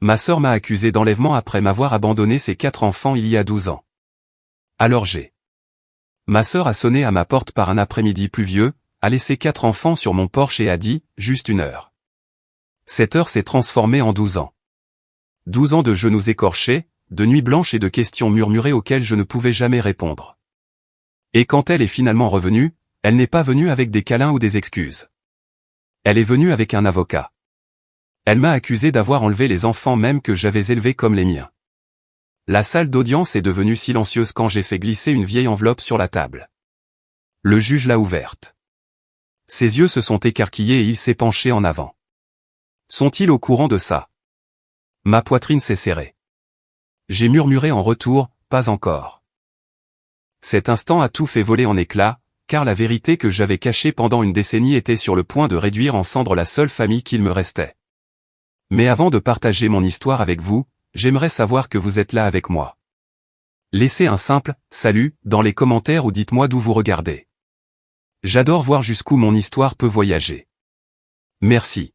Ma sœur m'a accusé d'enlèvement après m'avoir abandonné ses 4 enfants il y a 12 ans. Alors Ma sœur a sonné à ma porte par un après-midi pluvieux, a laissé 4 enfants sur mon porche et a dit, juste 1 heure. Cette heure s'est transformée en 12 ans. 12 ans de genoux écorchés, de nuits blanches et de questions murmurées auxquelles je ne pouvais jamais répondre. Et quand elle est finalement revenue, elle n'est pas venue avec des câlins ou des excuses. Elle est venue avec un avocat. Elle m'a accusé d'avoir enlevé les enfants même que j'avais élevés comme les miens. La salle d'audience est devenue silencieuse quand j'ai fait glisser une vieille enveloppe sur la table. Le juge l'a ouverte. Ses yeux se sont écarquillés et il s'est penché en avant. Sont-ils au courant de ça? Ma poitrine s'est serrée. J'ai murmuré en retour, pas encore. Cet instant a tout fait voler en éclats, car la vérité que j'avais cachée pendant une décennie était sur le point de réduire en cendres la seule famille qu'il me restait. Mais avant de partager mon histoire avec vous, j'aimerais savoir que vous êtes là avec moi. Laissez un simple « salut » dans les commentaires ou dites-moi d'où vous regardez. J'adore voir jusqu'où mon histoire peut voyager. Merci.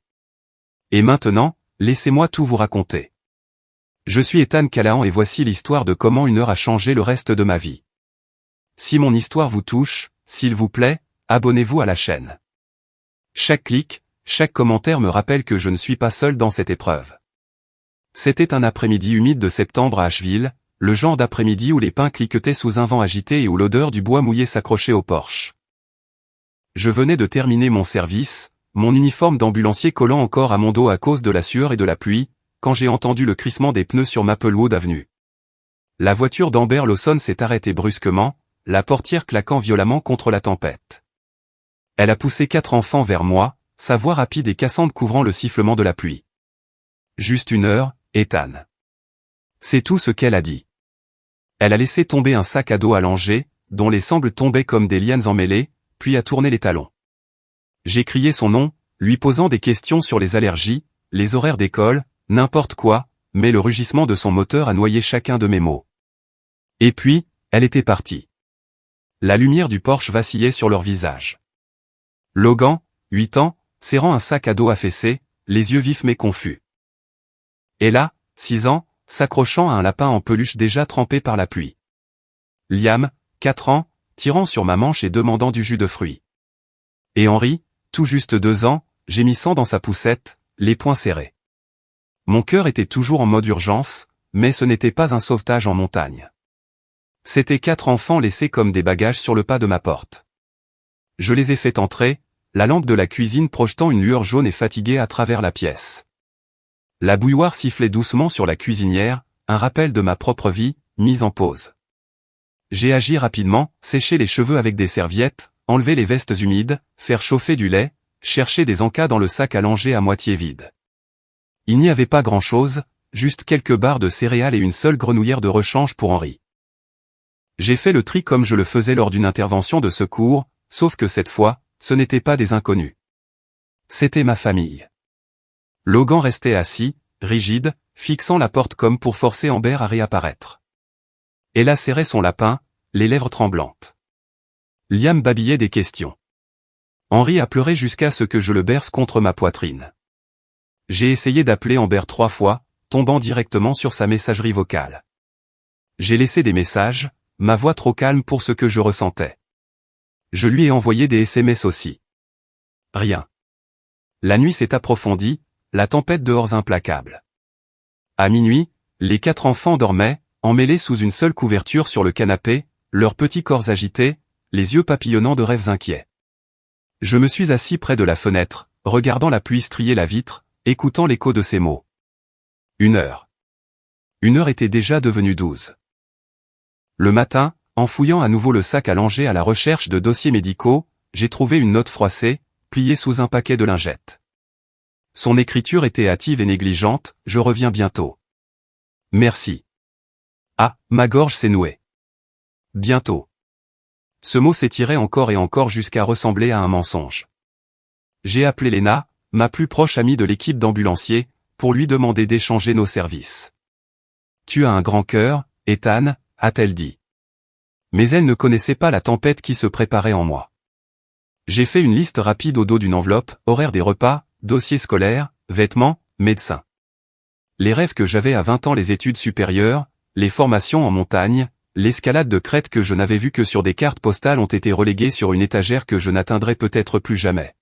Et maintenant, laissez-moi tout vous raconter. Je suis Ethan Callahan et voici l'histoire de comment 1 heure a changé le reste de ma vie. Si mon histoire vous touche, s'il vous plaît, abonnez-vous à la chaîne. Chaque clic, chaque commentaire me rappelle que je ne suis pas seul dans cette épreuve. C'était un après-midi humide de septembre à Asheville, le genre d'après-midi où les pins cliquetaient sous un vent agité et où l'odeur du bois mouillé s'accrochait au porche. Je venais de terminer mon service, mon uniforme d'ambulancier collant encore à mon dos à cause de la sueur et de la pluie, quand j'ai entendu le crissement des pneus sur Maplewood Avenue. La voiture d'Amber Lawson s'est arrêtée brusquement, la portière claquant violemment contre la tempête. Elle a poussé 4 enfants vers moi, sa voix rapide et cassante couvrant le sifflement de la pluie. Juste 1 heure, Ethan. C'est tout ce qu'elle a dit. Elle a laissé tomber un sac à dos allongé, dont les sangles tombaient comme des lianes emmêlées, puis a tourné les talons. J'ai crié son nom, lui posant des questions sur les allergies, les horaires d'école, n'importe quoi, mais le rugissement de son moteur a noyé chacun de mes mots. Et puis, elle était partie. La lumière du Porsche vacillait sur leur visage. Logan, 8 ans, serrant un sac à dos affaissé, les yeux vifs mais confus. Ella, 6 ans, s'accrochant à un lapin en peluche déjà trempé par la pluie. Liam, 4 ans, tirant sur ma manche et demandant du jus de fruits. Et Henry, tout juste 2 ans, gémissant dans sa poussette, les poings serrés. Mon cœur était toujours en mode urgence, mais ce n'était pas un sauvetage en montagne. C'étaient 4 enfants laissés comme des bagages sur le pas de ma porte. Je les ai fait entrer, la lampe de la cuisine projetant une lueur jaune et fatiguée à travers la pièce. La bouilloire sifflait doucement sur la cuisinière, un rappel de ma propre vie, mise en pause. J'ai agi rapidement, séché les cheveux avec des serviettes, enlever les vestes humides, faire chauffer du lait, chercher des encas dans le sac allongé à moitié vide. Il n'y avait pas grand-chose, juste quelques barres de céréales et une seule grenouillère de rechange pour Henry. J'ai fait le tri comme je le faisais lors d'une intervention de secours, sauf que cette fois, ce n'était pas des inconnus. C'était ma famille. Logan restait assis, rigide, fixant la porte comme pour forcer Amber à réapparaître. Ella serrait son lapin, les lèvres tremblantes. Liam babillait des questions. Henry a pleuré jusqu'à ce que je le berce contre ma poitrine. J'ai essayé d'appeler Amber 3 fois, tombant directement sur sa messagerie vocale. J'ai laissé des messages, ma voix trop calme pour ce que je ressentais. Je lui ai envoyé des SMS aussi. Rien. La nuit s'est approfondie, la tempête dehors implacable. À minuit, les 4 enfants dormaient, emmêlés sous une seule couverture sur le canapé, leurs petits corps agités, les yeux papillonnants de rêves inquiets. Je me suis assis près de la fenêtre, regardant la pluie strier la vitre, écoutant l'écho de ses mots. 1 heure. 1 heure était déjà devenue 12. Le matin, en fouillant à nouveau le sac allongé à la recherche de dossiers médicaux, j'ai trouvé une note froissée, pliée sous un paquet de lingettes. Son écriture était hâtive et négligente, je reviens bientôt. Merci. Ah, ma gorge s'est nouée. Bientôt. Ce mot s'étirait encore et encore jusqu'à ressembler à un mensonge. J'ai appelé Lena, ma plus proche amie de l'équipe d'ambulanciers, pour lui demander d'échanger nos services. Tu as un grand cœur, Ethan, a-t-elle dit. Mais elle ne connaissait pas la tempête qui se préparait en moi. J'ai fait une liste rapide au dos d'une enveloppe, horaire des repas, dossiers scolaires, vêtements, médecins. les rêves que j'avais à 20 ans, les études supérieures, les formations en montagne, l'escalade de crête que je n'avais vue que sur des cartes postales ont été relégués sur une étagère que je n'atteindrai peut-être plus jamais.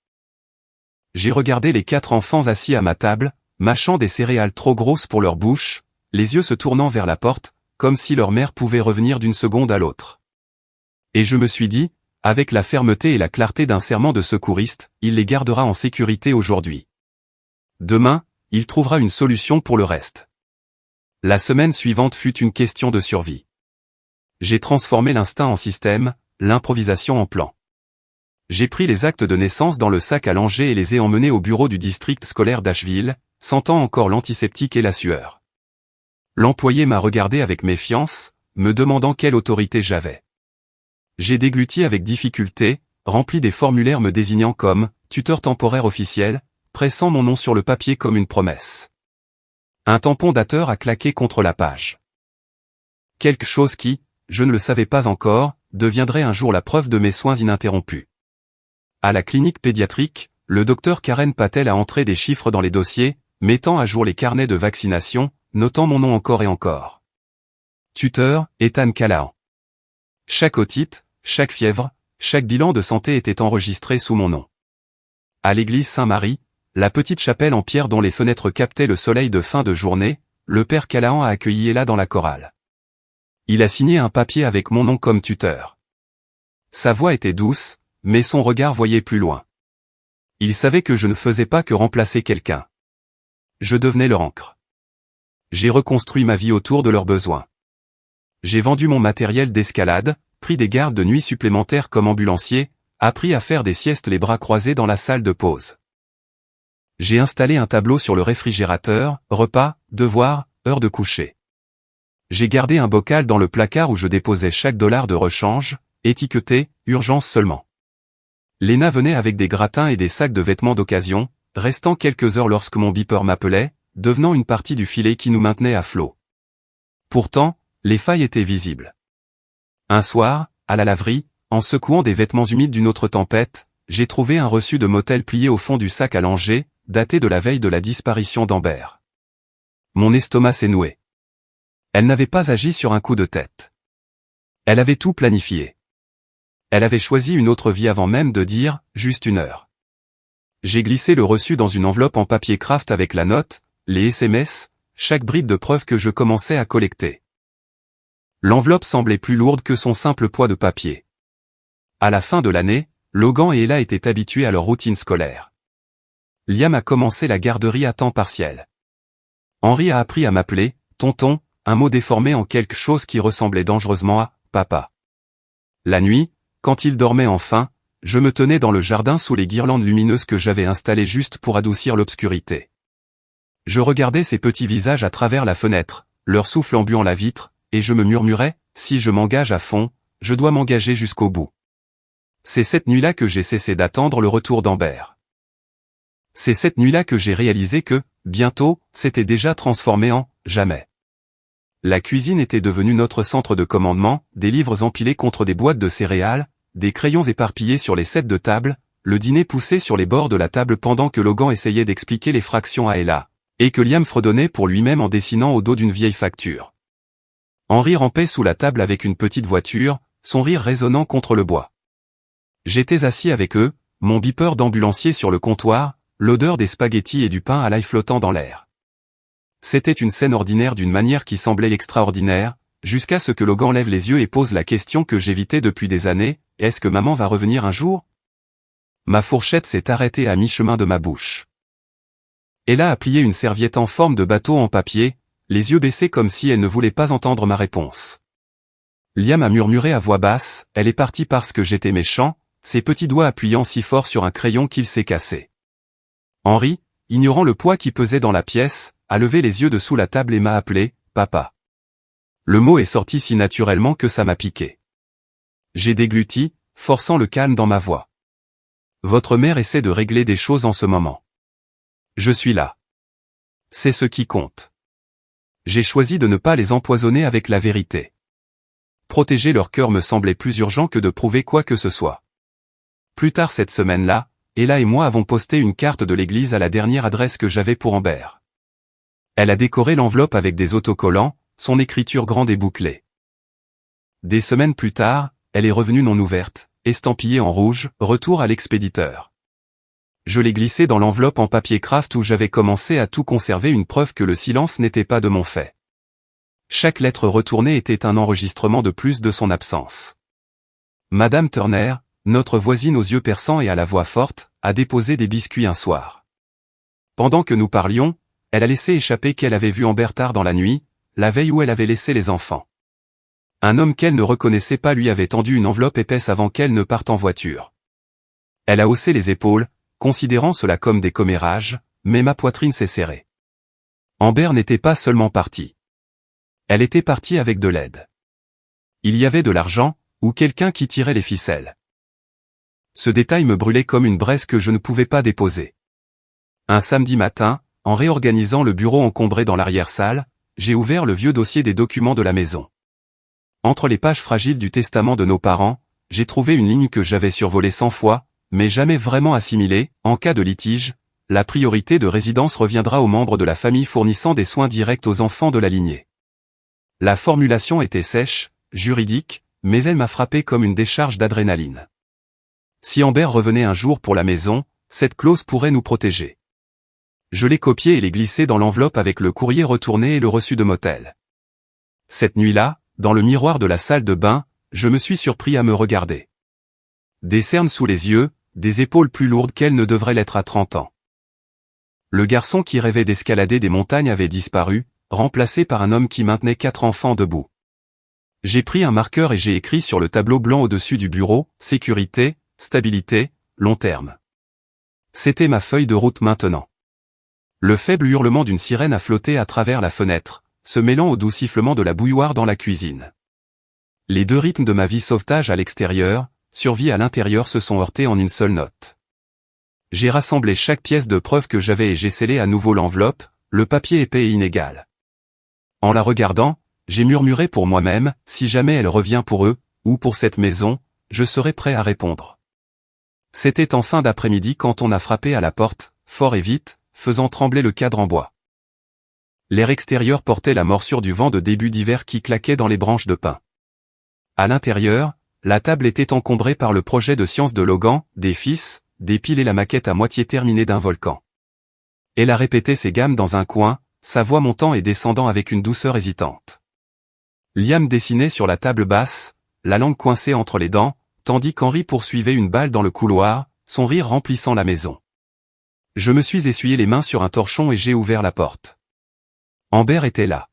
J'ai regardé les 4 enfants assis à ma table, mâchant des céréales trop grosses pour leur bouche, les yeux se tournant vers la porte, comme si leur mère pouvait revenir d'une seconde à l'autre. Et je me suis dit, avec la fermeté et la clarté d'un serment de secouriste, il les gardera en sécurité aujourd'hui. Demain, il trouvera une solution pour le reste. La semaine suivante fut une question de survie. J'ai transformé l'instinct en système, l'improvisation en plan. J'ai pris les actes de naissance dans le sac à langer et les ai emmenés au bureau du district scolaire d'Asheville, sentant encore l'antiseptique et la sueur. L'employé m'a regardé avec méfiance, me demandant quelle autorité j'avais. J'ai dégluti avec difficulté, rempli des formulaires me désignant comme « tuteur temporaire officiel », pressant mon nom sur le papier comme une promesse. Un tampon dateur a claqué contre la page. Quelque chose qui, je ne le savais pas encore, deviendrait un jour la preuve de mes soins ininterrompus. À la clinique pédiatrique, le docteur Karen Patel a entré des chiffres dans les dossiers, mettant à jour les carnets de vaccination, notant mon nom encore et encore. Tuteur, Ethan Callahan. Chaque otite, chaque fièvre, chaque bilan de santé était enregistré sous mon nom. À l'église Saint-Marie, la petite chapelle en pierre dont les fenêtres captaient le soleil de fin de journée, le père Callahan a accueilli Ella dans la chorale. Il a signé un papier avec mon nom comme tuteur. Sa voix était douce, mais son regard voyait plus loin. Il savait que je ne faisais pas que remplacer quelqu'un. Je devenais leur encre. J'ai reconstruit ma vie autour de leurs besoins. J'ai vendu mon matériel d'escalade, pris des gardes de nuit supplémentaires comme ambulancier, appris à faire des siestes les bras croisés dans la salle de pause. J'ai installé un tableau sur le réfrigérateur, repas, devoirs, heure de coucher. J'ai gardé un bocal dans le placard où je déposais chaque dollar de rechange, étiqueté, urgence seulement. Léna venait avec des gratins et des sacs de vêtements d'occasion, restant quelques heures lorsque mon beeper m'appelait, devenant une partie du filet qui nous maintenait à flot. Pourtant, les failles étaient visibles. Un soir, à la laverie, en secouant des vêtements humides d'une autre tempête, j'ai trouvé un reçu de motel plié au fond du sac à langer, daté de la veille de la disparition d'Amber. Mon estomac s'est noué. Elle n'avait pas agi sur un coup de tête. Elle avait tout planifié. Elle avait choisi une autre vie avant même de dire « juste une heure ». J'ai glissé le reçu dans une enveloppe en papier craft avec la note, les SMS, chaque bribe de preuve que je commençais à collecter. L'enveloppe semblait plus lourde que son simple poids de papier. À la fin de l'année, Logan et Ella étaient habitués à leur routine scolaire. Liam a commencé la garderie à temps partiel. Henry a appris à m'appeler « tonton », un mot déformé en quelque chose qui ressemblait dangereusement à « papa ». La nuit, quand il dormait enfin, je me tenais dans le jardin sous les guirlandes lumineuses que j'avais installées juste pour adoucir l'obscurité. Je regardais ces petits visages à travers la fenêtre, leur souffle embuant la vitre, et je me murmurais, si je m'engage à fond, je dois m'engager jusqu'au bout. C'est cette nuit-là que j'ai cessé d'attendre le retour d'Amber. C'est cette nuit-là que j'ai réalisé que, bientôt, c'était déjà transformé en « jamais ». La cuisine était devenue notre centre de commandement, des livres empilés contre des boîtes de céréales, des crayons éparpillés sur les sets de table, le dîner poussé sur les bords de la table pendant que Logan essayait d'expliquer les fractions à Ella, et que Liam fredonnait pour lui-même en dessinant au dos d'une vieille facture. Henry rampait sous la table avec une petite voiture, son rire résonnant contre le bois. J'étais assis avec eux, mon beeper d'ambulancier sur le comptoir, l'odeur des spaghettis et du pain à l'ail flottant dans l'air. C'était une scène ordinaire d'une manière qui semblait extraordinaire, jusqu'à ce que Logan lève les yeux et pose la question que j'évitais depuis des années, est-ce que maman va revenir un jour? Ma fourchette s'est arrêtée à mi-chemin de ma bouche. Ella a plié une serviette en forme de bateau en papier, les yeux baissés comme si elle ne voulait pas entendre ma réponse. Liam a murmuré à voix basse, elle est partie parce que j'étais méchant, ses petits doigts appuyant si fort sur un crayon qu'il s'est cassé. Henry, ignorant le poids qui pesait dans la pièce, a levé les yeux de sous la table et m'a appelé « papa ». Le mot est sorti si naturellement que ça m'a piqué. J'ai dégluti, forçant le calme dans ma voix. Votre mère essaie de régler des choses en ce moment. Je suis là. C'est ce qui compte. J'ai choisi de ne pas les empoisonner avec la vérité. Protéger leur cœur me semblait plus urgent que de prouver quoi que ce soit. Plus tard cette semaine-là, Ella et moi avons posté une carte de l'église à la dernière adresse que j'avais pour Amber. Elle a décoré l'enveloppe avec des autocollants, son écriture grande et bouclée. Des semaines plus tard, elle est revenue non ouverte, estampillée en rouge, retour à l'expéditeur. Je l'ai glissée dans l'enveloppe en papier craft où j'avais commencé à tout conserver, une preuve que le silence n'était pas de mon fait. Chaque lettre retournée était un enregistrement de plus de son absence. Madame Turner, notre voisine aux yeux perçants et à la voix forte, a déposé des biscuits un soir. Pendant que nous parlions, elle a laissé échapper qu'elle avait vu Amber tard dans la nuit, la veille où elle avait laissé les enfants. Un homme qu'elle ne reconnaissait pas lui avait tendu une enveloppe épaisse avant qu'elle ne parte en voiture. Elle a haussé les épaules, considérant cela comme des commérages, mais ma poitrine s'est serrée. Amber n'était pas seulement partie. Elle était partie avec de l'aide. Il y avait de l'argent, ou quelqu'un qui tirait les ficelles. Ce détail me brûlait comme une braise que je ne pouvais pas déposer. Un samedi matin, en réorganisant le bureau encombré dans l'arrière-salle, j'ai ouvert le vieux dossier des documents de la maison. Entre les pages fragiles du testament de nos parents, j'ai trouvé une ligne que j'avais survolée 100 fois, mais jamais vraiment assimilée. En cas de litige, la priorité de résidence reviendra aux membres de la famille fournissant des soins directs aux enfants de la lignée. La formulation était sèche, juridique, mais elle m'a frappé comme une décharge d'adrénaline. Si Amber revenait un jour pour la maison, cette clause pourrait nous protéger. Je l'ai copiée et l'ai glissée dans l'enveloppe avec le courrier retourné et le reçu de motel. Cette nuit-là, dans le miroir de la salle de bain, je me suis surpris à me regarder. Des cernes sous les yeux, des épaules plus lourdes qu'elles ne devraient l'être à 30 ans. Le garçon qui rêvait d'escalader des montagnes avait disparu, remplacé par un homme qui maintenait 4 enfants debout. J'ai pris un marqueur et j'ai écrit sur le tableau blanc au-dessus du bureau, sécurité, stabilité, long terme. C'était ma feuille de route maintenant. Le faible hurlement d'une sirène a flotté à travers la fenêtre, se mêlant au doux sifflement de la bouilloire dans la cuisine. Les deux rythmes de ma vie, sauvetage à l'extérieur, survie à l'intérieur, se sont heurtés en une seule note. J'ai rassemblé chaque pièce de preuve que j'avais et j'ai scellé à nouveau l'enveloppe, le papier épais et inégal. En la regardant, j'ai murmuré pour moi-même, si jamais elle revient pour eux, ou pour cette maison, je serai prêt à répondre. C'était en fin d'après-midi quand on a frappé à la porte, fort et vite, faisant trembler le cadre en bois. L'air extérieur portait la morsure du vent de début d'hiver qui claquait dans les branches de pin. À l'intérieur, la table était encombrée par le projet de science de Logan, des fils, des piles et la maquette à moitié terminée d'un volcan. Elle a répété ses gammes dans un coin, sa voix montant et descendant avec une douceur hésitante. Liam dessinait sur la table basse, la langue coincée entre les dents, tandis qu'Henri poursuivait une balle dans le couloir, son rire remplissant la maison. Je me suis essuyé les mains sur un torchon et j'ai ouvert la porte. Amber était là.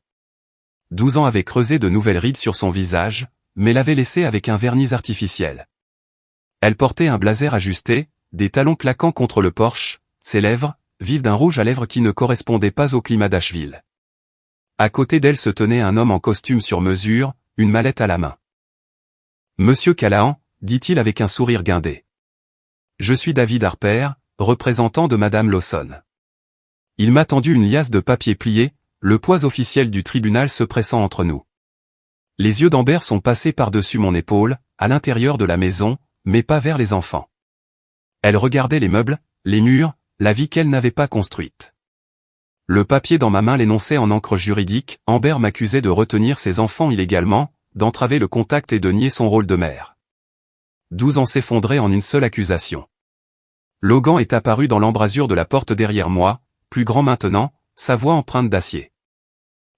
12 ans avaient creusé de nouvelles rides sur son visage, mais l'avaient laissé avec un vernis artificiel. Elle portait un blazer ajusté, des talons claquant contre le porche, ses lèvres, vives d'un rouge à lèvres qui ne correspondait pas au climat d'Asheville. À côté d'elle se tenait un homme en costume sur mesure, une mallette à la main. « Monsieur Callahan », dit-il avec un sourire guindé. « Je suis David Harper, représentant de Madame Lawson. » Il m'a tendu une liasse de papier plié, le poids officiel du tribunal se pressant entre nous. Les yeux d'Amber sont passés par-dessus mon épaule, à l'intérieur de la maison, mais pas vers les enfants. Elle regardait les meubles, les murs, la vie qu'elle n'avait pas construite. Le papier dans ma main l'énonçait en encre juridique. Amber m'accusait de retenir ses enfants illégalement, d'entraver le contact et de nier son rôle de mère. 12 ans s'effondraient en une seule accusation. Logan est apparu dans l'embrasure de la porte derrière moi, plus grand maintenant, sa voix empreinte d'acier.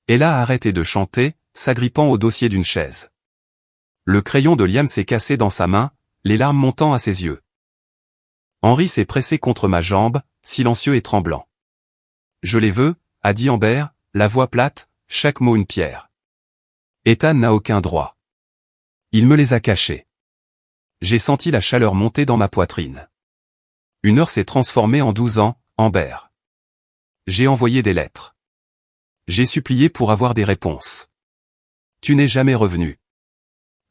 Elle a arrêté de chanter, s'agrippant au dossier d'une chaise. Le crayon de Liam s'est cassé dans sa main, les larmes montant à ses yeux. Henri s'est pressé contre ma jambe, silencieux et tremblant. « Je les veux », a dit Amber, la voix plate, chaque mot une pierre. Ethan n'a aucun droit. Il me les a cachés. J'ai senti la chaleur monter dans ma poitrine. Une heure s'est transformée en 12 ans, Amber. J'ai envoyé des lettres. J'ai supplié pour avoir des réponses. Tu n'es jamais revenu.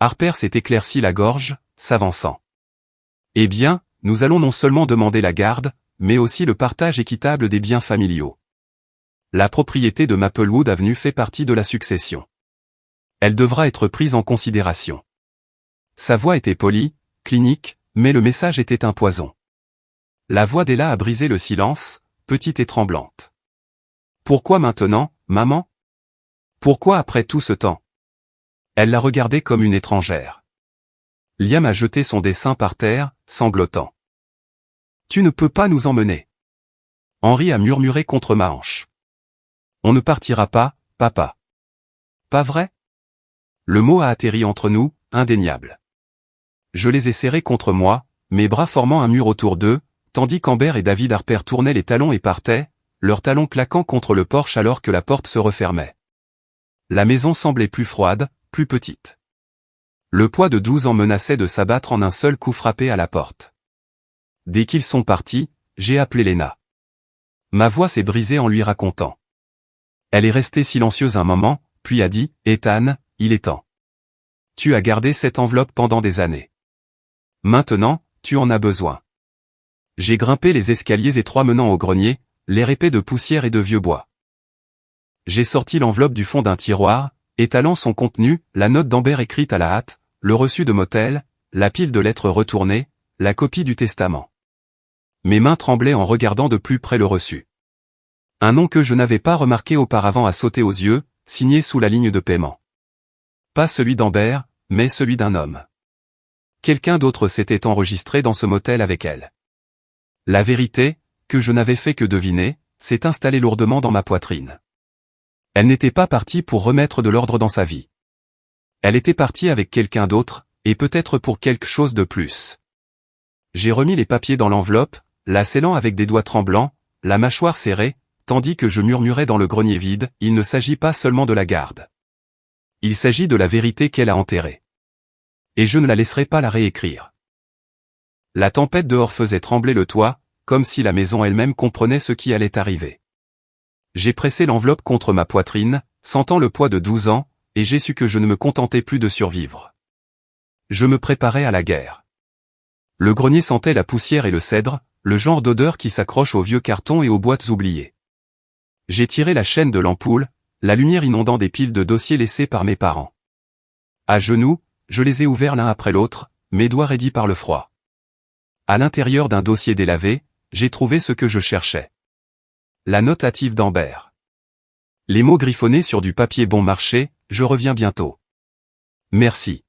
Harper s'est éclairci la gorge, s'avançant. Eh bien, nous allons non seulement demander la garde, mais aussi le partage équitable des biens familiaux. La propriété de Maplewood Avenue fait partie de la succession. Elle devra être prise en considération. Sa voix était polie, clinique, mais le message était un poison. La voix d'Ella a brisé le silence, petite et tremblante. Pourquoi maintenant, maman? Pourquoi après tout ce temps? Elle l'a regardé comme une étrangère. Liam a jeté son dessin par terre, sanglotant. Tu ne peux pas nous emmener. Henry a murmuré contre ma hanche. On ne partira pas, papa. Pas vrai? Le mot a atterri entre nous, indéniable. Je les ai serrés contre moi, mes bras formant un mur autour d'eux, tandis qu'Amber et David Harper tournaient les talons et partaient, leurs talons claquant contre le porche alors que la porte se refermait. La maison semblait plus froide, plus petite. Le poids de 12 ans menaçait de s'abattre en un seul coup frappé à la porte. Dès qu'ils sont partis, j'ai appelé Lena. Ma voix s'est brisée en lui racontant. Elle est restée silencieuse un moment, puis a dit, « Ethan, il est temps. Tu as gardé cette enveloppe pendant des années. Maintenant, tu en as besoin. » J'ai grimpé les escaliers étroits menant au grenier, l'air épais de poussière et de vieux bois. J'ai sorti l'enveloppe du fond d'un tiroir, étalant son contenu, la note d'Amber écrite à la hâte, le reçu de motel, la pile de lettres retournées, la copie du testament. Mes mains tremblaient en regardant de plus près le reçu. Un nom que je n'avais pas remarqué auparavant a sauté aux yeux, signé sous la ligne de paiement. Pas celui d'Amber, mais celui d'un homme. Quelqu'un d'autre s'était enregistré dans ce motel avec elle. La vérité, que je n'avais fait que deviner, s'est installée lourdement dans ma poitrine. Elle n'était pas partie pour remettre de l'ordre dans sa vie. Elle était partie avec quelqu'un d'autre, et peut-être pour quelque chose de plus. J'ai remis les papiers dans l'enveloppe, la scellant avec des doigts tremblants, la mâchoire serrée, tandis que je murmurais dans le grenier vide, il ne s'agit pas seulement de la garde. Il s'agit de la vérité qu'elle a enterrée. Et je ne la laisserai pas la réécrire. La tempête dehors faisait trembler le toit, comme si la maison elle-même comprenait ce qui allait arriver. J'ai pressé l'enveloppe contre ma poitrine, sentant le poids de 12 ans, et j'ai su que je ne me contentais plus de survivre. Je me préparais à la guerre. Le grenier sentait la poussière et le cèdre, le genre d'odeur qui s'accroche aux vieux cartons et aux boîtes oubliées. J'ai tiré la chaîne de l'ampoule, la lumière inondant des piles de dossiers laissés par mes parents. À genoux, je les ai ouverts l'un après l'autre, mes doigts raidis par le froid. À l'intérieur d'un dossier délavé, j'ai trouvé ce que je cherchais. La notative d'Amber. Les mots griffonnés sur du papier bon marché, je reviens bientôt. Merci.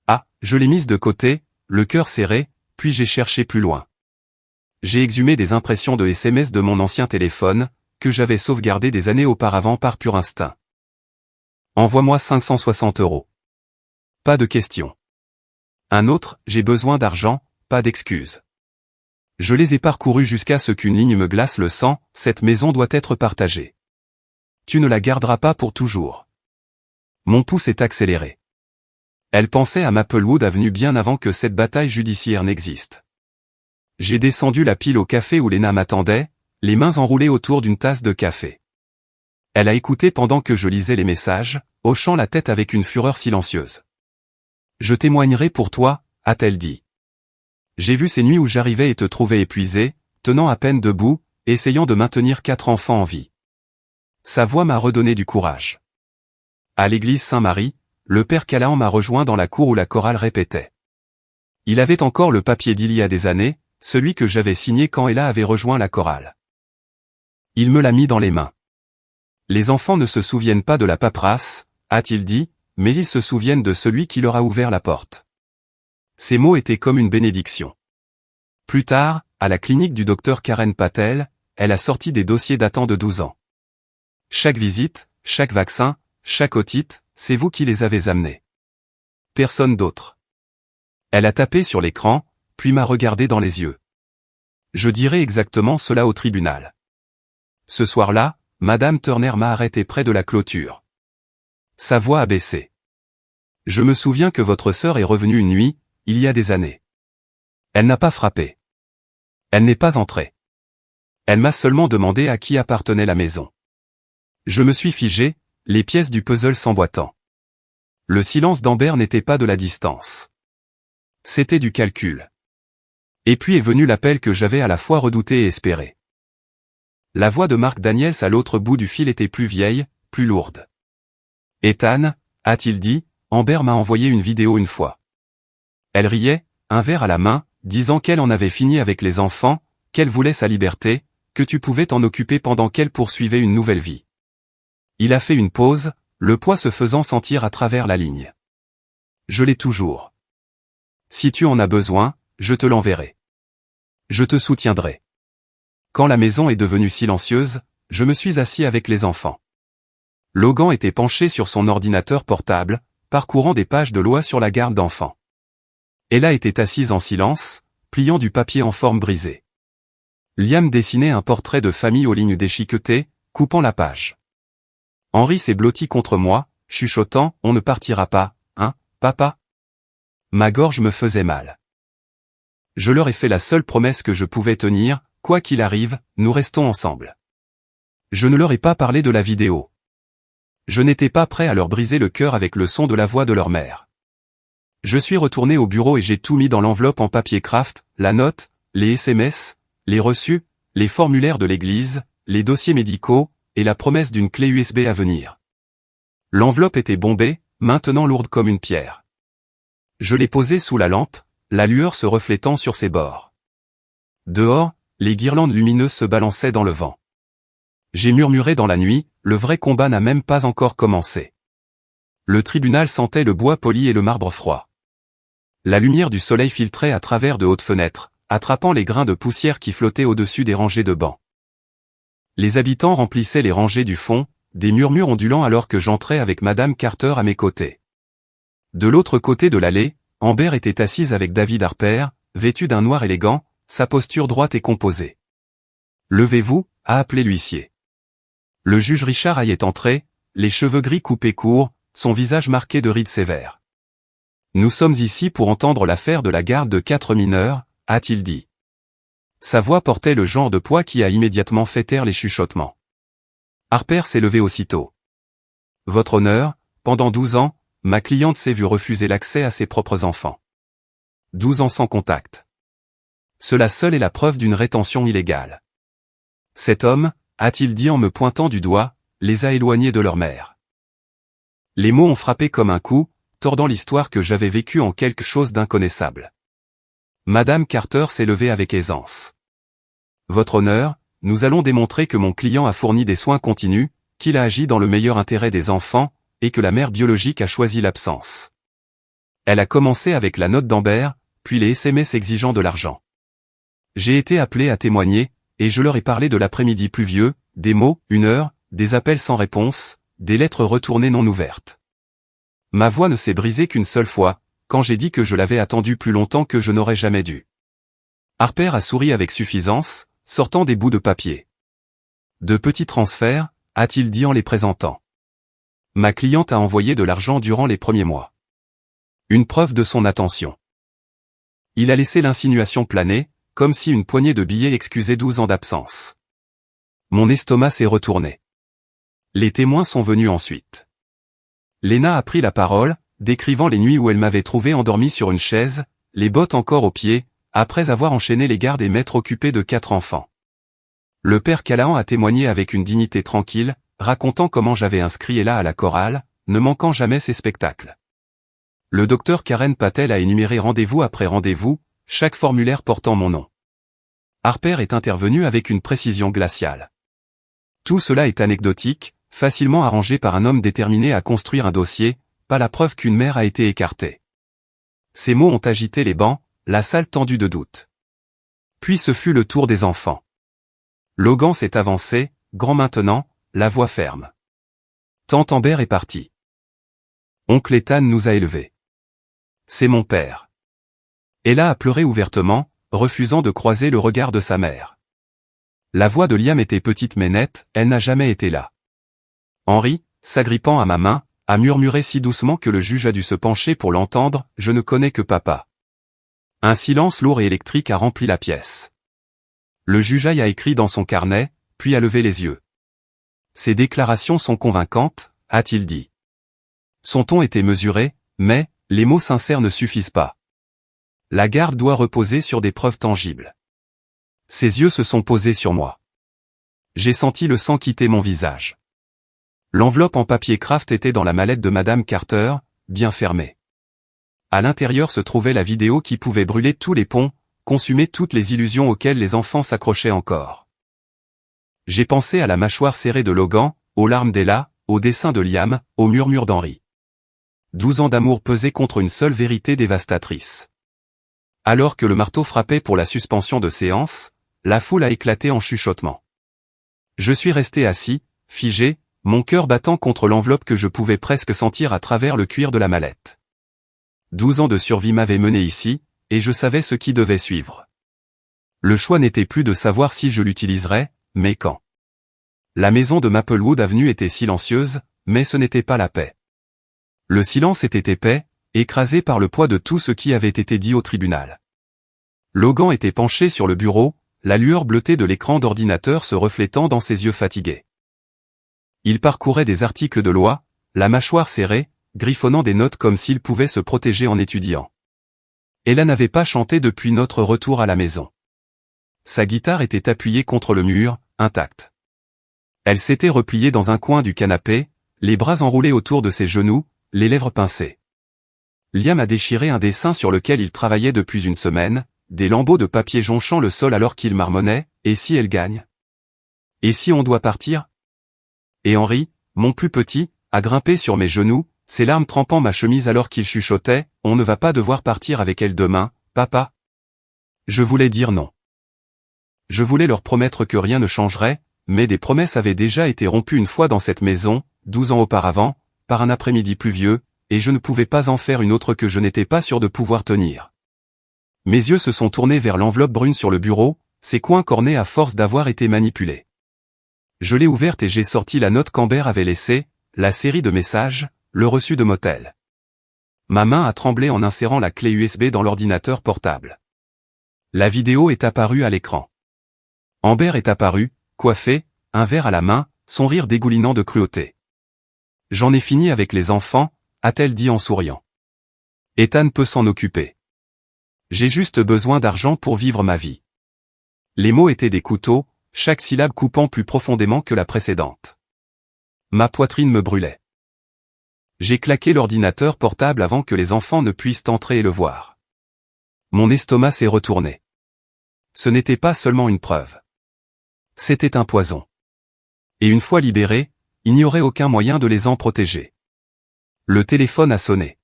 Ah, je l'ai mise de côté, le cœur serré, puis j'ai cherché plus loin. J'ai exhumé des impressions de SMS de mon ancien téléphone, que j'avais sauvegardé des années auparavant par pur instinct. Envoie-moi 560 €. Pas de question. Un autre, j'ai besoin d'argent, pas d'excuses. Je les ai parcourus jusqu'à ce qu'une ligne me glace le sang, cette maison doit être partagée. Tu ne la garderas pas pour toujours. Mon pouce est accéléré. Elle pensait à Maplewood Avenue bien avant que cette bataille judiciaire n'existe. J'ai descendu la pile au café où Lena m'attendait, les mains enroulées autour d'une tasse de café. Elle a écouté pendant que je lisais les messages, hochant la tête avec une fureur silencieuse. Je témoignerai pour toi, a-t-elle dit. J'ai vu ces nuits où j'arrivais et te trouvais épuisé, tenant à peine debout, essayant de maintenir 4 enfants en vie. Sa voix m'a redonné du courage. À l'église Saint-Marie, le père Callahan m'a rejoint dans la cour où la chorale répétait. Il avait encore le papier d'il y a des années, celui que j'avais signé quand Ella avait rejoint la chorale. Il me l'a mis dans les mains. Les enfants ne se souviennent pas de la paperasse, a-t-il dit, mais ils se souviennent de celui qui leur a ouvert la porte. Ces mots étaient comme une bénédiction. Plus tard, à la clinique du docteur Karen Patel, elle a sorti des dossiers datant de 12 ans. Chaque visite, chaque vaccin, chaque otite, c'est vous qui les avez amenés. Personne d'autre. Elle a tapé sur l'écran, puis m'a regardé dans les yeux. Je dirai exactement cela au tribunal. Ce soir-là, Madame Turner m'a arrêté près de la clôture. Sa voix a baissé. Je me souviens que votre sœur est revenue une nuit, il y a des années. Elle n'a pas frappé. Elle n'est pas entrée. Elle m'a seulement demandé à qui appartenait la maison. Je me suis figé, les pièces du puzzle s'emboîtant. Le silence d'Amber n'était pas de la distance. C'était du calcul. Et puis est venu l'appel que j'avais à la fois redouté et espéré. La voix de Mark Daniels à l'autre bout du fil était plus vieille, plus lourde. Ethan, a-t-il dit, Amber m'a envoyé une vidéo une fois. Elle riait, un verre à la main, disant qu'elle en avait fini avec les enfants, qu'elle voulait sa liberté, que tu pouvais t'en occuper pendant qu'elle poursuivait une nouvelle vie. Il a fait une pause, le poids se faisant sentir à travers la ligne. Je l'ai toujours. Si tu en as besoin, je te l'enverrai. Je te soutiendrai. Quand la maison est devenue silencieuse, je me suis assis avec les enfants. Logan était penché sur son ordinateur portable, parcourant des pages de loi sur la garde d'enfants. Ella était assise en silence, pliant du papier en forme brisée. Liam dessinait un portrait de famille aux lignes déchiquetées, coupant la page. Henry s'est blotti contre moi, chuchotant « On ne partira pas, hein, papa ?» Ma gorge me faisait mal. Je leur ai fait la seule promesse que je pouvais tenir, quoi qu'il arrive, nous restons ensemble. Je ne leur ai pas parlé de la vidéo. Je n'étais pas prêt à leur briser le cœur avec le son de la voix de leur mère. Je suis retourné au bureau et j'ai tout mis dans l'enveloppe en papier craft, la note, les SMS, les reçus, les formulaires de l'église, les dossiers médicaux, et la promesse d'une clé USB à venir. L'enveloppe était bombée, maintenant lourde comme une pierre. Je l'ai posée sous la lampe, la lueur se reflétant sur ses bords. Dehors, les guirlandes lumineuses se balançaient dans le vent. J'ai murmuré dans la nuit, le vrai combat n'a même pas encore commencé. Le tribunal sentait le bois poli et le marbre froid. La lumière du soleil filtrait à travers de hautes fenêtres, attrapant les grains de poussière qui flottaient au-dessus des rangées de bancs. Les habitants remplissaient les rangées du fond, des murmures ondulant alors que j'entrais avec Madame Carter à mes côtés. De l'autre côté de l'allée, Amber était assise avec David Harper, vêtu d'un noir élégant, sa posture droite et composée. « Levez-vous » a appelé l'huissier. Le juge Richard y est entré, les cheveux gris coupés courts, son visage marqué de rides sévères. « Nous sommes ici pour entendre l'affaire de la garde de 4 mineurs, a-t-il dit. Sa voix portait le genre de poids qui a immédiatement fait taire les chuchotements. Harper s'est levé aussitôt. « Votre honneur, pendant 12 ans, ma cliente s'est vue refuser l'accès à ses propres enfants. 12 ans sans contact. Cela seul est la preuve d'une rétention illégale. Cet homme, a-t-il dit en me pointant du doigt, les a éloignés de leur mère. » Les mots ont frappé comme un coup, tordant l'histoire que j'avais vécue en quelque chose d'inconnaissable. Madame Carter s'est levée avec aisance. « Votre honneur, nous allons démontrer que mon client a fourni des soins continus, qu'il a agi dans le meilleur intérêt des enfants, et que la mère biologique a choisi l'absence. » Elle a commencé avec la note d'Amber, puis les SMS exigeant de l'argent. J'ai été appelé à témoigner, et je leur ai parlé de l'après-midi pluvieux, des mots, 1 heure, des appels sans réponse, des lettres retournées non ouvertes. Ma voix ne s'est brisée qu'une seule fois, quand j'ai dit que je l'avais attendu plus longtemps que je n'aurais jamais dû. Harper a souri avec suffisance, sortant des bouts de papier. « De petits transferts » a-t-il dit en les présentant. Ma cliente a envoyé de l'argent durant les premiers mois. Une preuve de son attention. Il a laissé l'insinuation planer, comme si une poignée de billets excusait 12 ans d'absence. Mon estomac s'est retourné. Les témoins sont venus ensuite. Lena a pris la parole, décrivant les nuits où elle m'avait trouvé endormi sur une chaise, les bottes encore aux pieds, après avoir enchaîné les gardes et maîtres occupés de 4 enfants. Le père Callahan a témoigné avec une dignité tranquille, racontant comment j'avais inscrit Ella à la chorale, ne manquant jamais ses spectacles. Le docteur Karen Patel a énuméré rendez-vous après rendez-vous, chaque formulaire portant mon nom. Harper est intervenu avec une précision glaciale. Tout cela est anecdotique, facilement arrangé par un homme déterminé à construire un dossier, pas la preuve qu'une mère a été écartée. Ces mots ont agité les bancs, la salle tendue de doute. Puis ce fut le tour des enfants. Logan s'est avancé, grand maintenant, la voix ferme. Tante Amber est partie. Oncle Ethan nous a élevés. C'est mon père. Ella a pleuré ouvertement, refusant de croiser le regard de sa mère. La voix de Liam était petite mais nette, elle n'a jamais été là. Henry, s'agrippant à ma main, a murmuré si doucement que le juge a dû se pencher pour l'entendre, je ne connais que papa. Un silence lourd et électrique a rempli la pièce. Le juge a écrit dans son carnet, puis a levé les yeux. Ces déclarations sont convaincantes, a-t-il dit. Son ton était mesuré, mais, les mots sincères ne suffisent pas. La garde doit reposer sur des preuves tangibles. Ses yeux se sont posés sur moi. J'ai senti le sang quitter mon visage. L'enveloppe en papier craft était dans la mallette de Madame Carter, bien fermée. À l'intérieur se trouvait la vidéo qui pouvait brûler tous les ponts, consumer toutes les illusions auxquelles les enfants s'accrochaient encore. J'ai pensé à la mâchoire serrée de Logan, aux larmes d'Ella, au dessin de Liam, aux murmures d'Henry. 12 ans d'amour pesés contre une seule vérité dévastatrice. Alors que le marteau frappait pour la suspension de séance, la foule a éclaté en chuchotements. Je suis resté assis, figé, mon cœur battant contre l'enveloppe que je pouvais presque sentir à travers le cuir de la mallette. 12 ans de survie m'avaient mené ici, et je savais ce qui devait suivre. Le choix n'était plus de savoir si je l'utiliserais, mais quand. La maison de Maplewood Avenue était silencieuse, mais ce n'était pas la paix. Le silence était épais, écrasé par le poids de tout ce qui avait été dit au tribunal. Logan était penché sur le bureau, la lueur bleutée de l'écran d'ordinateur se reflétant dans ses yeux fatigués. Il parcourait des articles de loi, la mâchoire serrée, griffonnant des notes comme s'il pouvait se protéger en étudiant. Ella n'avait pas chanté depuis notre retour à la maison. Sa guitare était appuyée contre le mur, intacte. Elle s'était repliée dans un coin du canapé, les bras enroulés autour de ses genoux, les lèvres pincées. Liam a déchiré un dessin sur lequel il travaillait depuis une semaine, des lambeaux de papier jonchant le sol alors qu'il marmonnait, « Et si elle gagne ? Et si on doit partir ?» Et Henry, mon plus petit, a grimpé sur mes genoux, ses larmes trempant ma chemise alors qu'il chuchotait, « On ne va pas devoir partir avec elle demain, papa ?» Je voulais dire non. Je voulais leur promettre que rien ne changerait, mais des promesses avaient déjà été rompues une fois dans cette maison, 12 ans auparavant, par un après-midi pluvieux, et je ne pouvais pas en faire une autre que je n'étais pas sûr de pouvoir tenir. Mes yeux se sont tournés vers l'enveloppe brune sur le bureau, ses coins cornés à force d'avoir été manipulés. Je l'ai ouverte et j'ai sorti la note qu'Amber avait laissée, la série de messages, le reçu de motel. Ma main a tremblé en insérant la clé USB dans l'ordinateur portable. La vidéo est apparue à l'écran. Amber est apparue, coiffée, un verre à la main, son rire dégoulinant de cruauté. « J'en ai fini avec les enfants », a-t-elle dit en souriant. « Ethan peut s'en occuper. J'ai juste besoin d'argent pour vivre ma vie. » Les mots étaient des couteaux, chaque syllabe coupant plus profondément que la précédente. Ma poitrine me brûlait. J'ai claqué l'ordinateur portable avant que les enfants ne puissent entrer et le voir. Mon estomac s'est retourné. Ce n'était pas seulement une preuve. C'était un poison. Et une fois libérés, il n'y aurait aucun moyen de les en protéger. Le téléphone a sonné.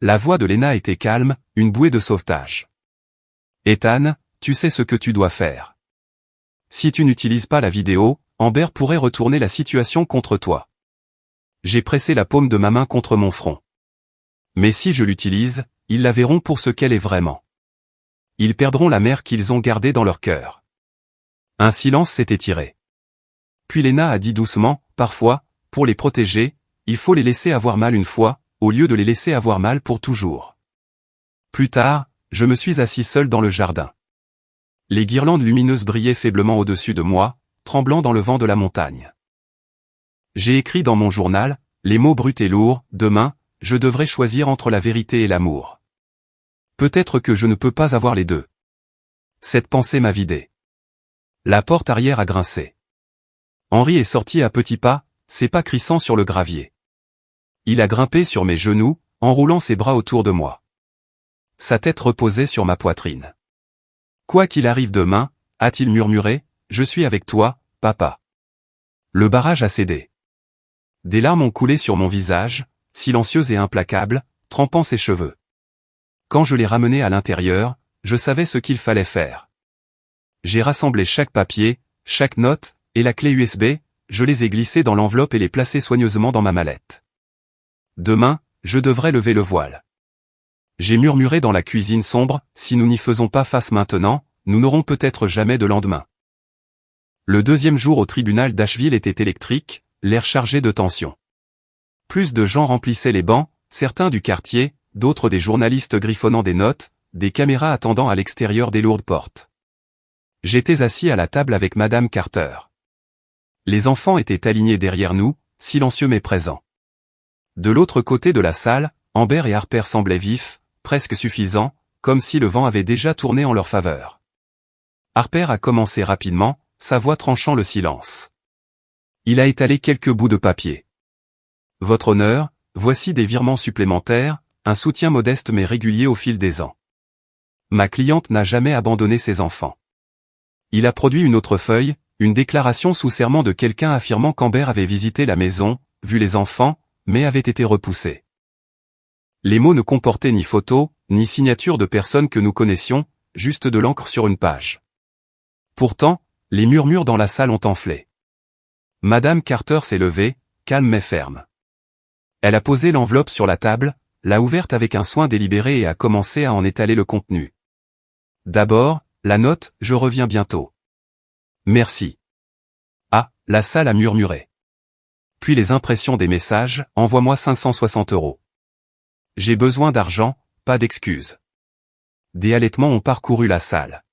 La voix de Lena était calme, une bouée de sauvetage. « Ethan, tu sais ce que tu dois faire. Si tu n'utilises pas la vidéo, Amber pourrait retourner la situation contre toi. » J'ai pressé la paume de ma main contre mon front. Mais si je l'utilise, ils la verront pour ce qu'elle est vraiment. Ils perdront la mère qu'ils ont gardée dans leur cœur. Un silence s'est étiré. Puis Lena a dit doucement, « Parfois, pour les protéger, il faut les laisser avoir mal une fois, au lieu de les laisser avoir mal pour toujours. » Plus tard, je me suis assis seul dans le jardin. Les guirlandes lumineuses brillaient faiblement au-dessus de moi, tremblant dans le vent de la montagne. J'ai écrit dans mon journal, les mots bruts et lourds, « Demain, je devrais choisir entre la vérité et l'amour. Peut-être que je ne peux pas avoir les deux. » Cette pensée m'a vidé. La porte arrière a grincé. Henry est sorti à petits pas, ses pas crissant sur le gravier. Il a grimpé sur mes genoux, enroulant ses bras autour de moi. Sa tête reposait sur ma poitrine. « Quoi qu'il arrive demain, » a-t-il murmuré, « je suis avec toi, papa. » Le barrage a cédé. Des larmes ont coulé sur mon visage, silencieuses et implacables, trempant ses cheveux. Quand je l'ai ramené à l'intérieur, je savais ce qu'il fallait faire. J'ai rassemblé chaque papier, chaque note, et la clé USB, je les ai glissés dans l'enveloppe et les placés soigneusement dans ma mallette. Demain, je devrais lever le voile. J'ai murmuré dans la cuisine sombre, si nous n'y faisons pas face maintenant, nous n'aurons peut-être jamais de lendemain. Le deuxième jour au tribunal d'Asheville était électrique, l'air chargé de tension. Plus de gens remplissaient les bancs, certains du quartier, d'autres des journalistes griffonnant des notes, des caméras attendant à l'extérieur des lourdes portes. J'étais assis à la table avec Madame Carter. Les enfants étaient alignés derrière nous, silencieux mais présents. De l'autre côté de la salle, Amber et Harper semblaient vifs, presque suffisants, comme si le vent avait déjà tourné en leur faveur. Harper a commencé rapidement, sa voix tranchant le silence. Il a étalé quelques bouts de papier. « Votre honneur, voici des virements supplémentaires, un soutien modeste mais régulier au fil des ans. Ma cliente n'a jamais abandonné ses enfants. » Il a produit une autre feuille, Une déclaration sous serment de quelqu'un affirmant qu'Amber avait visité la maison, vu les enfants, mais avait été repoussé. Les mots ne comportaient ni photo, ni signature de personnes que nous connaissions, juste de l'encre sur une page. Pourtant, les murmures dans la salle ont enflé. Madame Carter s'est levée, calme mais ferme. Elle a posé l'enveloppe sur la table, l'a ouverte avec un soin délibéré et a commencé à en étaler le contenu. D'abord, la note « Je reviens bientôt ». Merci. Ah, la salle a murmuré. Puis les impressions des messages « Envoie-moi 560 €. J'ai besoin d'argent, pas d'excuses. » Des halètements ont parcouru la salle.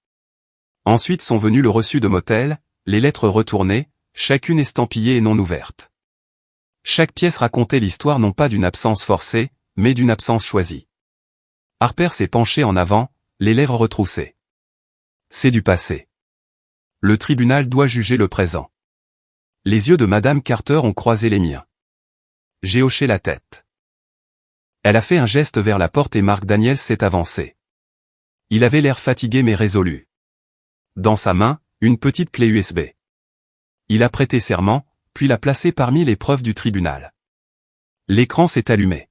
Ensuite sont venus le reçu de motel, les lettres retournées, chacune estampillée et non ouverte. Chaque pièce racontait l'histoire non pas d'une absence forcée, mais d'une absence choisie. Harper s'est penché en avant, les lèvres retroussées. C'est du passé. Le tribunal doit juger le présent. Les yeux de Madame Carter ont croisé les miens. J'ai hoché la tête. Elle a fait un geste vers la porte et Mark Daniels s'est avancé. Il avait l'air fatigué mais résolu. Dans sa main, une petite clé USB. Il a prêté serment, puis l'a placée parmi les preuves du tribunal. L'écran s'est allumé.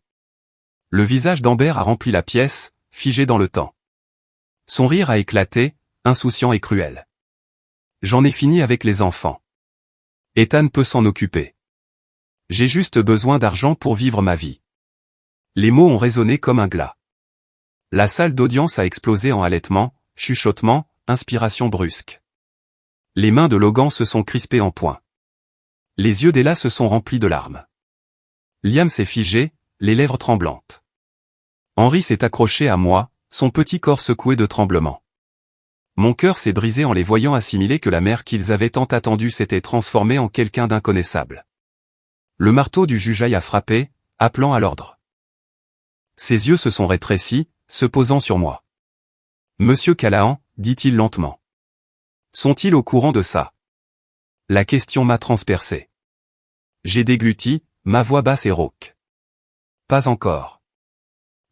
Le visage d'Amber a rempli la pièce, figé dans le temps. Son rire a éclaté, insouciant et cruel. J'en ai fini avec les enfants. Ethan peut s'en occuper. J'ai juste besoin d'argent pour vivre ma vie. Les mots ont résonné comme un glas. La salle d'audience a explosé en halètements, chuchotements, inspiration brusque. Les mains de Logan se sont crispées en poing. Les yeux d'Ella se sont remplis de larmes. Liam s'est figé, les lèvres tremblantes. Henry s'est accroché à moi, son petit corps secoué de tremblements. Mon cœur s'est brisé en les voyant assimiler que la mère qu'ils avaient tant attendue s'était transformée en quelqu'un d'inconnaissable. Le marteau du jugeail a frappé, appelant à l'ordre. Ses yeux se sont rétrécis, se posant sur moi. Monsieur Callahan, dit-il lentement. Sont-ils au courant de ça? La question m'a transpercé. J'ai dégluti, ma voix basse et rauque. Pas encore.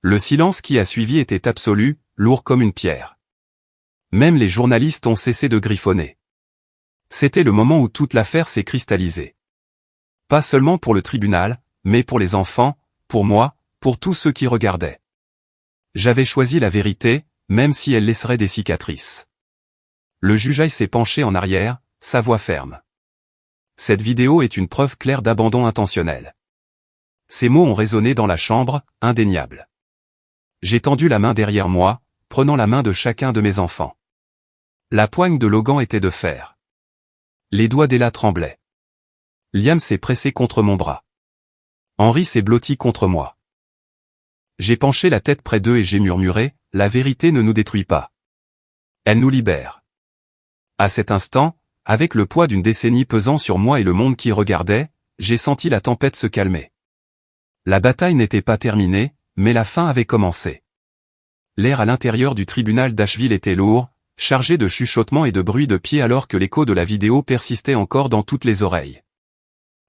Le silence qui a suivi était absolu, lourd comme une pierre. Même les journalistes ont cessé de griffonner. C'était le moment où toute l'affaire s'est cristallisée. Pas seulement pour le tribunal, mais pour les enfants, pour moi, pour tous ceux qui regardaient. J'avais choisi la vérité, même si elle laisserait des cicatrices. Le jugeail s'est penché en arrière, sa voix ferme. Cette vidéo est une preuve claire d'abandon intentionnel. Ces mots ont résonné dans la chambre, indéniables. J'ai tendu la main derrière moi, prenant la main de chacun de mes enfants. La poigne de Logan était de fer. Les doigts d'Ella tremblaient. Liam s'est pressé contre mon bras. Henry s'est blotti contre moi. J'ai penché la tête près d'eux et j'ai murmuré, « La vérité ne nous détruit pas. Elle nous libère. » À cet instant, avec le poids d'une décennie pesant sur moi et le monde qui regardait, j'ai senti la tempête se calmer. La bataille n'était pas terminée, mais la fin avait commencé. L'air à l'intérieur du tribunal d'Asheville était lourd, chargé de chuchotements et de bruits de pieds alors que l'écho de la vidéo persistait encore dans toutes les oreilles.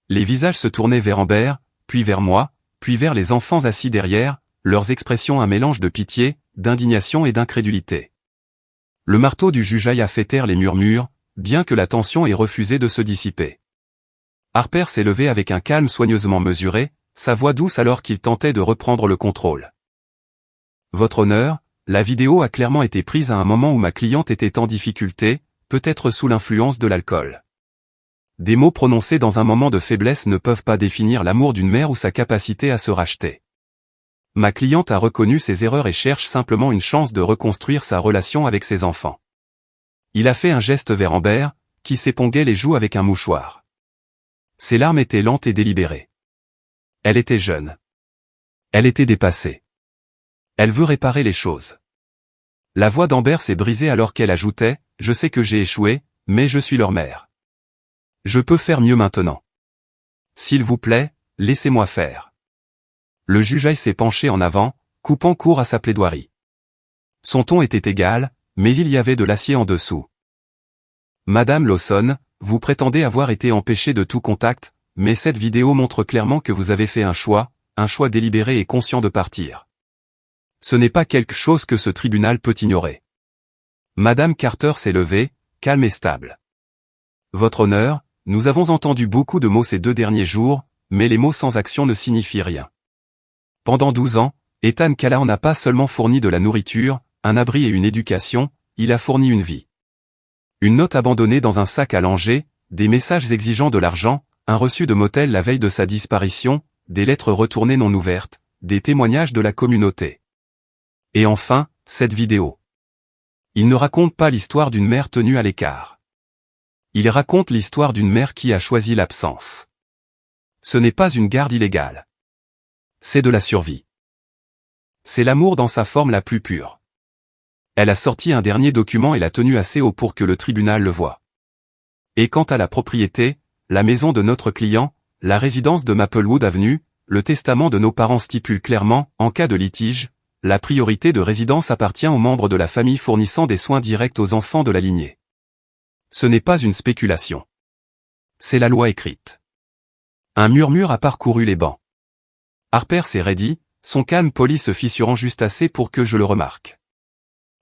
Les visages se tournaient vers Amber, puis vers moi, puis vers les enfants assis derrière, leurs expressions un mélange de pitié, d'indignation et d'incrédulité. Le marteau du jugeail a fait taire les murmures, bien que la tension ait refusé de se dissiper. Harper s'est levé avec un calme soigneusement mesuré, sa voix douce alors qu'il tentait de reprendre le contrôle. Votre honneur, la vidéo a clairement été prise à un moment où ma cliente était en difficulté, peut-être sous l'influence de l'alcool. Des mots prononcés dans un moment de faiblesse ne peuvent pas définir l'amour d'une mère ou sa capacité à se racheter. Ma cliente a reconnu ses erreurs et cherche simplement une chance de reconstruire sa relation avec ses enfants. Il a fait un geste vers Amber, qui s'éponguait les joues avec un mouchoir. Ses larmes étaient lentes et délibérées. Elle était jeune. Elle était dépassée. Elle veut réparer les choses. La voix d'Amber s'est brisée alors qu'elle ajoutait, « Je sais que j'ai échoué, mais je suis leur mère. Je peux faire mieux maintenant. S'il vous plaît, laissez-moi faire. » Le jugeail s'est penché en avant, coupant court à sa plaidoirie. Son ton était égal, mais il y avait de l'acier en dessous. Madame Lawson, vous prétendez avoir été empêchée de tout contact, mais cette vidéo montre clairement que vous avez fait un choix délibéré et conscient de partir. Ce n'est pas quelque chose que ce tribunal peut ignorer. Madame Carter s'est levée, calme et stable. Votre honneur, nous avons entendu beaucoup de mots ces 2 derniers jours, mais les mots sans action ne signifient rien. Pendant 12 ans, Ethan Callahan n'a pas seulement fourni de la nourriture, un abri et une éducation, il a fourni une vie. Une note abandonnée dans un sac à langer, des messages exigeant de l'argent, un reçu de motel la veille de sa disparition, des lettres retournées non ouvertes, des témoignages de la communauté. Et enfin, cette vidéo. Il ne raconte pas l'histoire d'une mère tenue à l'écart. Il raconte l'histoire d'une mère qui a choisi l'absence. Ce n'est pas une garde illégale. C'est de la survie. C'est l'amour dans sa forme la plus pure. Elle a sorti un dernier document et l'a tenu assez haut pour que le tribunal le voie. Et quant à la propriété, la maison de notre client, la résidence de Maplewood Avenue, le testament de nos parents stipule clairement, en cas de litige, la priorité de résidence appartient aux membres de la famille fournissant des soins directs aux enfants de la lignée. Ce n'est pas une spéculation. C'est la loi écrite. Un murmure a parcouru les bancs. Harper s'est raidi, son calme poli se fissurant juste assez pour que je le remarque.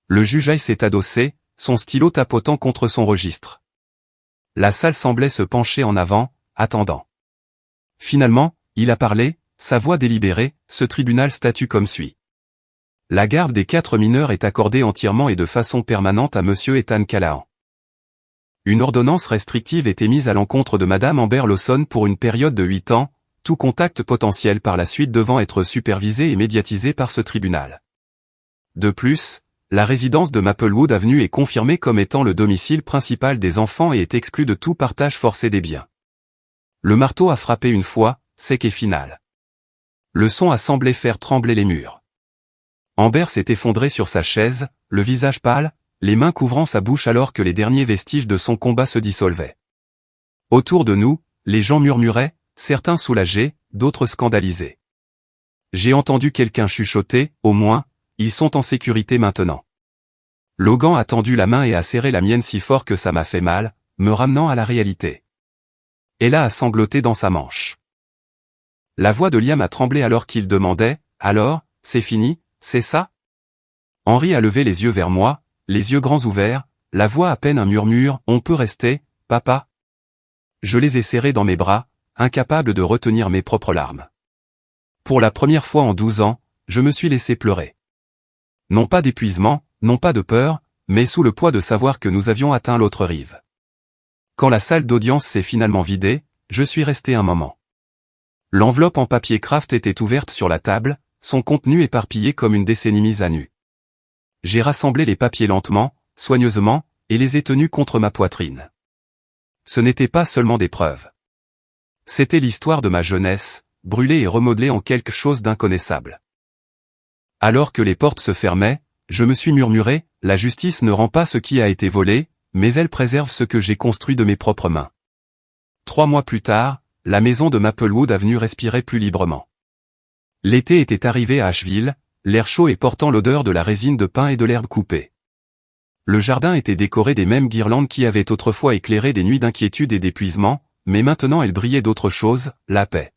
Le juge s'est adossé, son stylo tapotant contre son registre. La salle semblait se pencher en avant, attendant. Finalement, il a parlé, sa voix délibérée, ce tribunal statue comme suit. La garde des 4 mineurs est accordée entièrement et de façon permanente à Monsieur Ethan Callahan. Une ordonnance restrictive est émise à l'encontre de Madame Amber Lawson pour une période de 8 ans, tout contact potentiel par la suite devant être supervisé et médiatisé par ce tribunal. De plus, la résidence de Maplewood Avenue est confirmée comme étant le domicile principal des enfants et est exclue de tout partage forcé des biens. Le marteau a frappé une fois, sec et final. Le son a semblé faire trembler les murs. Amber s'est effondrée sur sa chaise, le visage pâle, les mains couvrant sa bouche alors que les derniers vestiges de son combat se dissolvaient. Autour de nous, les gens murmuraient, certains soulagés, d'autres scandalisés. J'ai entendu quelqu'un chuchoter, au moins, ils sont en sécurité maintenant. Logan a tendu la main et a serré la mienne si fort que ça m'a fait mal, me ramenant à la réalité. Ella a sangloté dans sa manche. La voix de Liam a tremblé alors qu'il demandait, « Alors, c'est fini, c'est ça ?» Henry a levé les yeux vers moi, les yeux grands ouverts, la voix à peine un murmure, « On peut rester, papa ?» Je les ai serrés dans mes bras, incapable de retenir mes propres larmes. Pour la première fois en 12 ans, je me suis laissé pleurer. Non pas d'épuisement, non pas de peur, mais sous le poids de savoir que nous avions atteint l'autre rive. Quand la salle d'audience s'est finalement vidée, je suis resté un moment. L'enveloppe en papier craft était ouverte sur la table, son contenu éparpillé comme une décennie mise à nu. J'ai rassemblé les papiers lentement, soigneusement, et les ai tenus contre ma poitrine. Ce n'était pas seulement des preuves. C'était l'histoire de ma jeunesse, brûlée et remodelée en quelque chose d'inconnaissable. Alors que les portes se fermaient, je me suis murmuré, la justice ne rend pas ce qui a été volé, mais elle préserve ce que j'ai construit de mes propres mains. 3 mois plus tard, la maison de Maplewood Avenue respirait plus librement. L'été était arrivé à Asheville, l'air chaud et portant l'odeur de la résine de pin et de l'herbe coupée. Le jardin était décoré des mêmes guirlandes qui avaient autrefois éclairé des nuits d'inquiétude et d'épuisement, mais maintenant elles brillaient d'autre chose, la paix.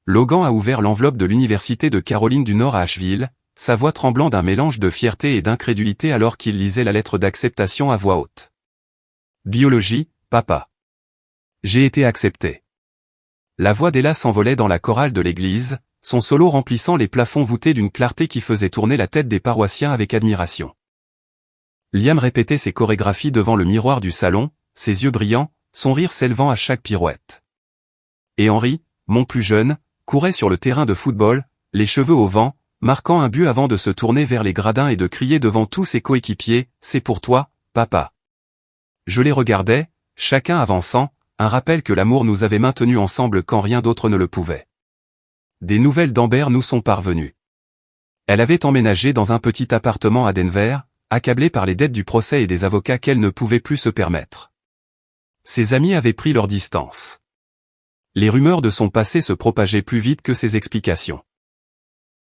Logan a ouvert l'enveloppe de l'Université de Caroline du Nord à Asheville, sa voix tremblant d'un mélange de fierté et d'incrédulité alors qu'il lisait la lettre d'acceptation à voix haute. Biologie, papa. J'ai été accepté. La voix d'Ella s'envolait dans la chorale de l'église, son solo remplissant les plafonds voûtés d'une clarté qui faisait tourner la tête des paroissiens avec admiration. Liam répétait ses chorégraphies devant le miroir du salon, ses yeux brillants, son rire s'élevant à chaque pirouette. Et Henry, mon plus jeune, courait sur le terrain de football, les cheveux au vent, marquant un but avant de se tourner vers les gradins et de crier devant tous ses coéquipiers, « C'est pour toi, papa !» Je les regardais, chacun avançant, un rappel que l'amour nous avait maintenus ensemble quand rien d'autre ne le pouvait. Des nouvelles d'Amber nous sont parvenues. Elle avait emménagé dans un petit appartement à Denver, accablée par les dettes du procès et des avocats qu'elle ne pouvait plus se permettre. Ses amis avaient pris leur distance. Les rumeurs de son passé se propageaient plus vite que ses explications.